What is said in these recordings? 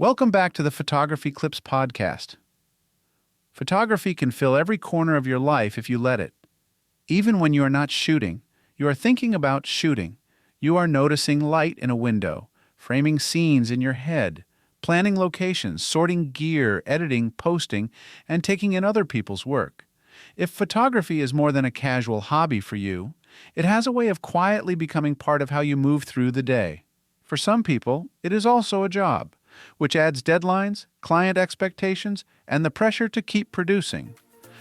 Welcome back to the Photography Clips podcast. Photography can fill every corner of your life if you let it. Even when you are not shooting, you are thinking about shooting. You are noticing light in a window, framing scenes in your head, planning locations, sorting gear, editing, posting, and taking in other people's work. If photography is more than a casual hobby for you, it has a way of quietly becoming part of how you move through the day. For some people, it is also a job, which adds deadlines, client expectations, and the pressure to keep producing.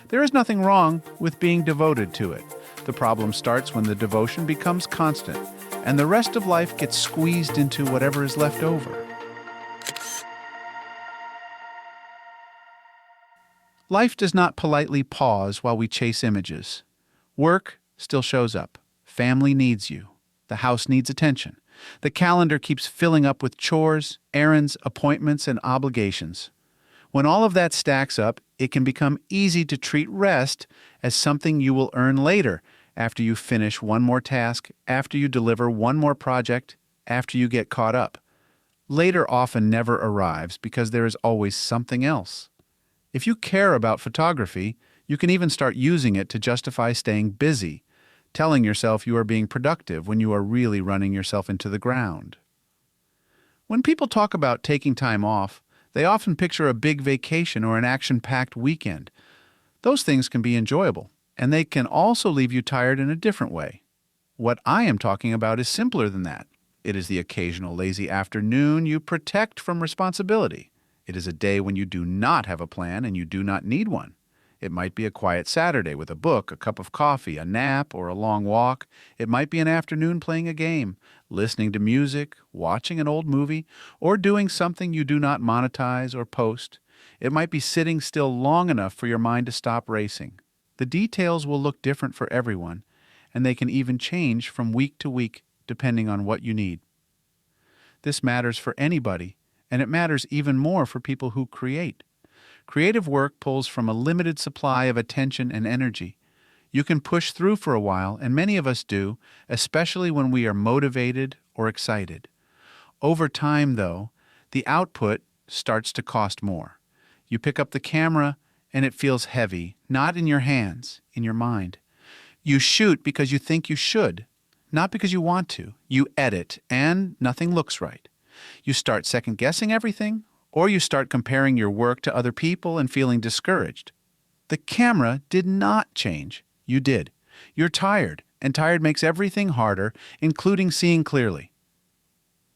There is nothing wrong with being devoted to it. The problem starts when the devotion becomes constant, and the rest of life gets squeezed into whatever is left over. Life does not politely pause while we chase images. Work still shows up. Family needs you. The house needs attention. The calendar keeps filling up with chores, errands, appointments, and obligations. When all of that stacks up, it can become easy to treat rest as something you will earn later, after you finish one more task, after you deliver one more project, after you get caught up. Later often never arrives because there is always something else. If you care about photography, you can even start using it to justify staying busy, telling yourself you are being productive when you are really running yourself into the ground. When people talk about taking time off, they often picture a big vacation or an action-packed weekend. Those things can be enjoyable, and they can also leave you tired in a different way. What I am talking about is simpler than that. It is the occasional lazy afternoon you protect from responsibility. It is a day when you do not have a plan and you do not need one. It might be a quiet Saturday with a book, a cup of coffee, a nap, or a long walk. It might be an afternoon playing a game, listening to music, watching an old movie, or doing something you do not monetize or post. It might be sitting still long enough for your mind to stop racing. The details will look different for everyone, and they can even change from week to week depending on what you need. This matters for anybody, and it matters even more for people who create. Creative work pulls from a limited supply of attention and energy. You can push through for a while, and many of us do, especially when we are motivated or excited. Over time, though, the output starts to cost more. You pick up the camera, and it feels heavy, not in your hands, in your mind. You shoot because you think you should, not because you want to. You edit, and nothing looks right. You start second-guessing everything, or you start comparing your work to other people and feeling discouraged. The camera did not change. You did. You're tired, and tired makes everything harder, including seeing clearly.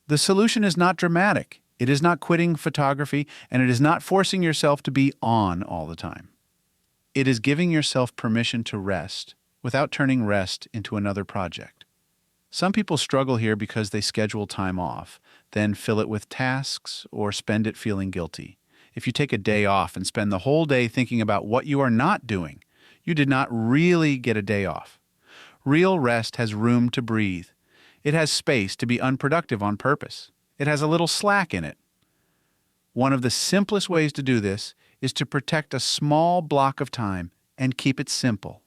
The solution is not dramatic. It is not quitting photography, and it is not forcing yourself to be on all the time. It is giving yourself permission to rest without turning rest into another project. Some people struggle here because they schedule time off, then fill it with tasks or spend it feeling guilty. If you take a day off and spend the whole day thinking about what you are not doing, you did not really get a day off. Real rest has room to breathe. It has space to be unproductive on purpose. It has a little slack in it. One of the simplest ways to do this is to protect a small block of time and keep it simple.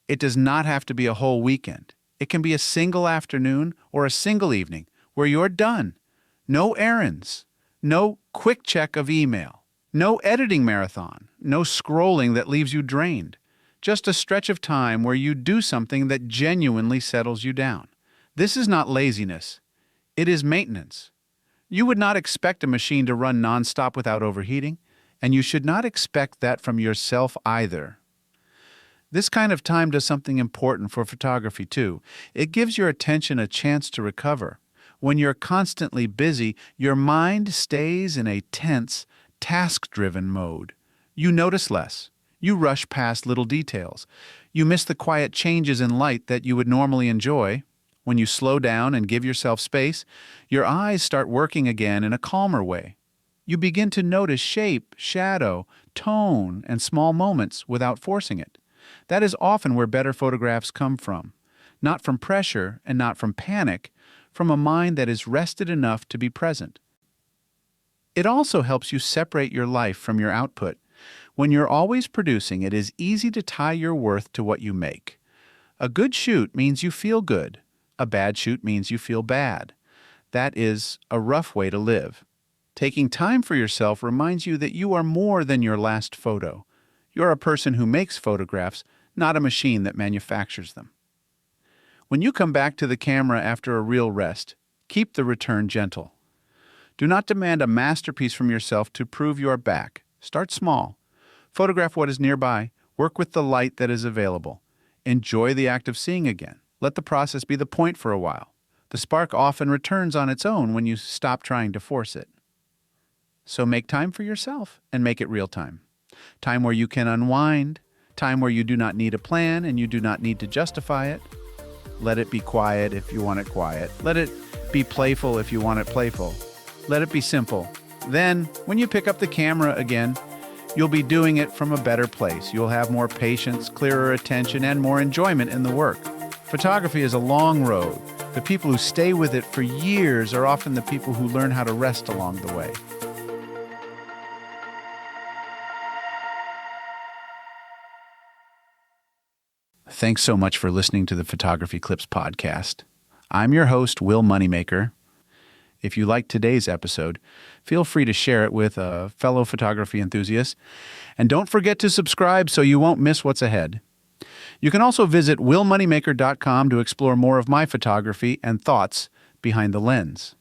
It does not have to be a whole weekend. It can be a single afternoon or a single evening where you're done. No errands, no quick check of email, no editing marathon, no scrolling that leaves you drained. Just a stretch of time where you do something that genuinely settles you down. This is not laziness. It is maintenance. You would not expect a machine to run nonstop without overheating, and you should not expect that from yourself either. This kind of time does something important for photography too. It gives your attention a chance to recover. When you're constantly busy, your mind stays in a tense, task-driven mode. You notice less. You rush past little details. You miss the quiet changes in light that you would normally enjoy. When you slow down and give yourself space, your eyes start working again in a calmer way. You begin to notice shape, shadow, tone, and small moments without forcing it. That is often where better photographs come from. Not from pressure and not from panic, from a mind that is rested enough to be present. It also helps you separate your life from your output. When you're always producing, it is easy to tie your worth to what you make. A good shoot means you feel good. A bad shoot means you feel bad. That is a rough way to live. Taking time for yourself reminds you that you are more than your last photo. You're a person who makes photographs, not a machine that manufactures them. When you come back to the camera after a real rest, keep the return gentle. Do not demand a masterpiece from yourself to prove you are back. Start small. Photograph what is nearby. Work with the light that is available. Enjoy the act of seeing again. Let the process be the point for a while. The spark often returns on its own when you stop trying to force it. So make time for yourself and make it real time. Time where you can unwind. Time where you do not need a plan and you do not need to justify it. Let it be quiet if you want it quiet. Let it be playful if you want it playful. Let it be simple. Then, when you pick up the camera again, you'll be doing it from a better place. You'll have more patience, clearer attention, and more enjoyment in the work. Photography is a long road. The people who stay with it for years are often the people who learn how to rest along the way. Thanks so much for listening to the Photography Clips podcast. I'm your host, Will Moneymaker. If you liked today's episode, feel free to share it with a fellow photography enthusiast. And don't forget to subscribe so you won't miss what's ahead. You can also visit willmoneymaker.com to explore more of my photography and thoughts behind the lens.